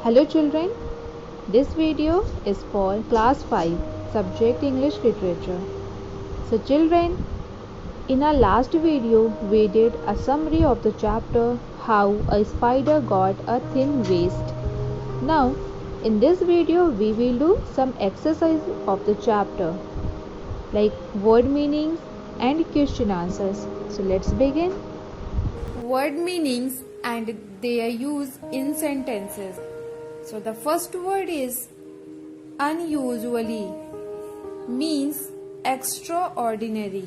Hello children, this video is for class 5 subject English literature. So children, in our last video we did a summary of the chapter how a spider got a thin waist. Now in this video we will do some exercise of the chapter like word meanings and question answers. So let's begin. Word meanings and their use in sentences. So the first word is unusually, means extraordinary.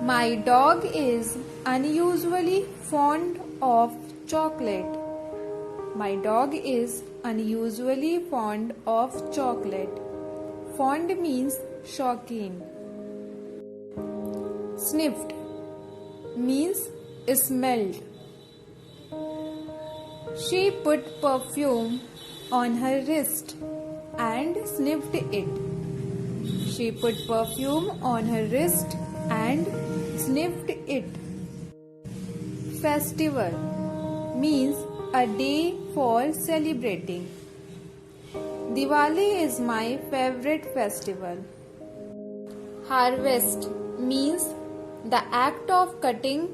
My dog is unusually fond of chocolate. My dog is unusually fond of chocolate. Fond means shocking. Sniffed means smelled. She put perfume on her wrist and sniffed it. She put perfume on her wrist and sniffed it. Festival means a day for celebrating. Diwali is my favorite festival. Harvest means the act of cutting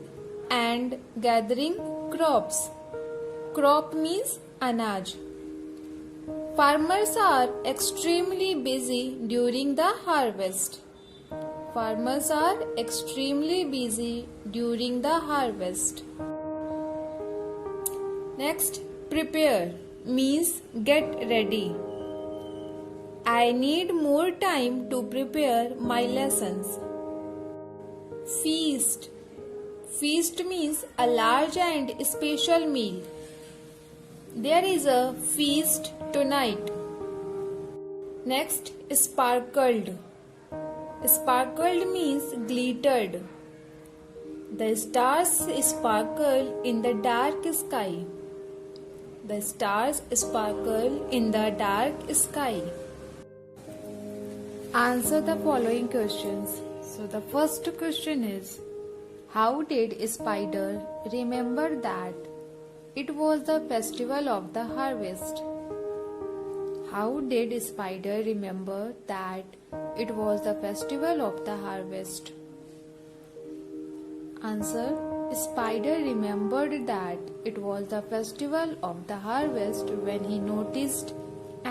and gathering crops. Crop means anaj. Farmers are extremely busy during the harvest. Farmers are extremely busy during the harvest. Next, prepare means get ready. I need more time to prepare my lessons. Feast. Feast means a large and special meal. There is a feast tonight. Next, sparkled. Sparkled means glittered. The stars sparkle in the dark sky. The stars sparkle in the dark sky. Answer the following questions. So the first question is, how did Spider remember that it was the festival of the harvest? How did Spider remember that it was the festival of the harvest? Answer: Spider remembered that it was the festival of the harvest when he noticed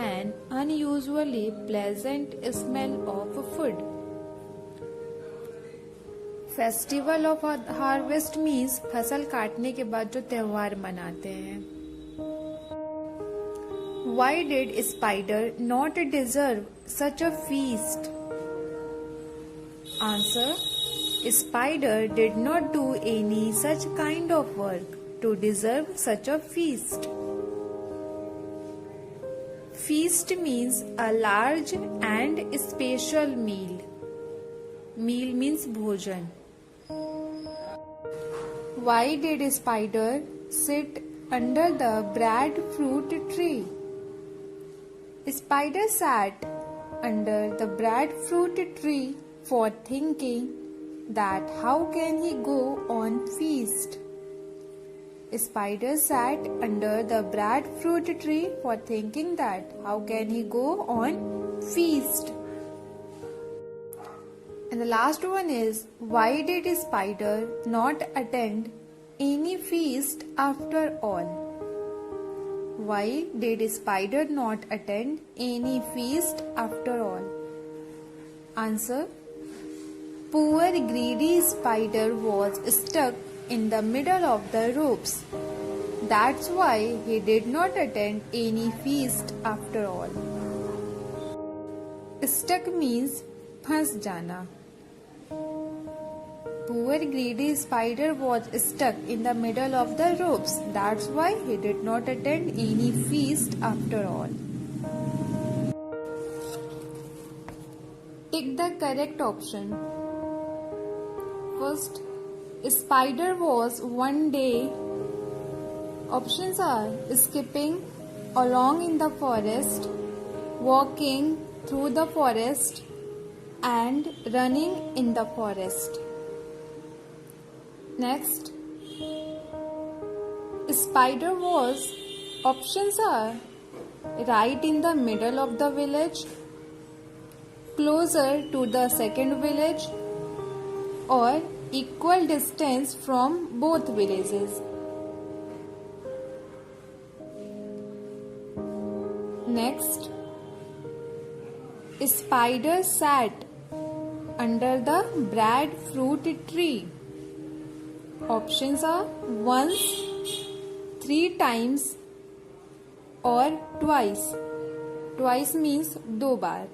an unusually pleasant smell of food. Festival of harvest means फसल काटने के बाद जो त्योहार मनाते हैं. Why did spider not deserve such a feast? Answer: spider did not do any such kind of work to deserve such a feast. Feast means a large and special meal. Meal means भोजन. Why did Spider sit under the breadfruit tree? Spider sat under the breadfruit tree for thinking that how can he go on feast? Spider sat under the breadfruit tree for thinking that how can he go on feast? And the last one is, why did Spider not attend any feast after all? Why did Spider not attend any feast after all? Answer: poor greedy Spider was stuck in the middle of the ropes. That's why he did not attend any feast after all. Stuck means फंस जाना. Poor greedy Spider was stuck in the middle of the ropes. That's why he did not attend any feast after all. Take the correct option. First, Spider was one day. Options are skipping along in the forest, walking through the forest, and running in the forest. Next, Spider was Options are right in the middle of the village, closer to the second village, or equal distance from both villages. Next, a spider sat under the breadfruit tree. Options are once, 3 times, or twice. Twice means 2 bar.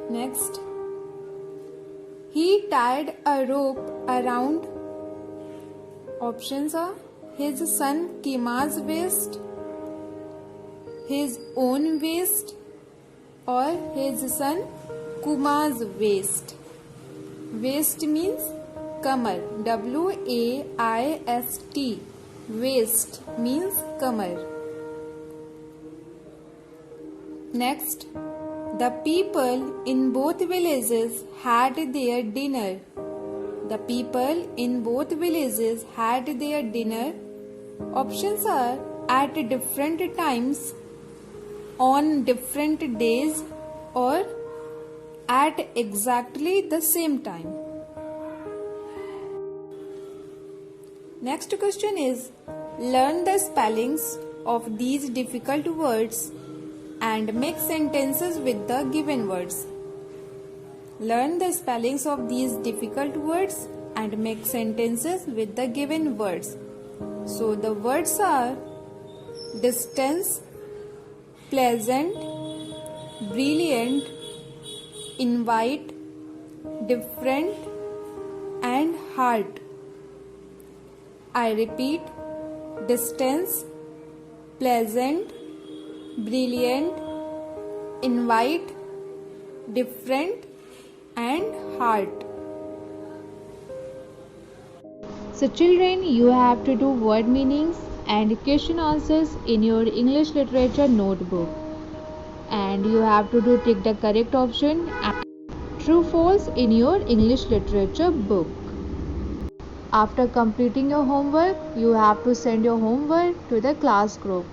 Next, he tied a rope around. Options are his son Kima's waist, his own waist, or his son Kuma's waist. Waist means kamar. W-A-I-S-T. Waist means kamar. Next, the people in both villages had their dinner. The people in both villages had their dinner. Options are at different times, on different days, or at exactly the same time. Next question is, learn the spellings of these difficult words and make sentences with the given words. Learn the spellings of these difficult words and make sentences with the given words. So the words are distance, pleasant, brilliant, invite, different, and heart. I repeat, distance, pleasant, brilliant, invite, different, and heart. So children, you have to do word meanings and question answers in your English literature notebook. And you have to do tick the correct option and true false in your English literature book. After completing your homework, you have to send your homework to the class group.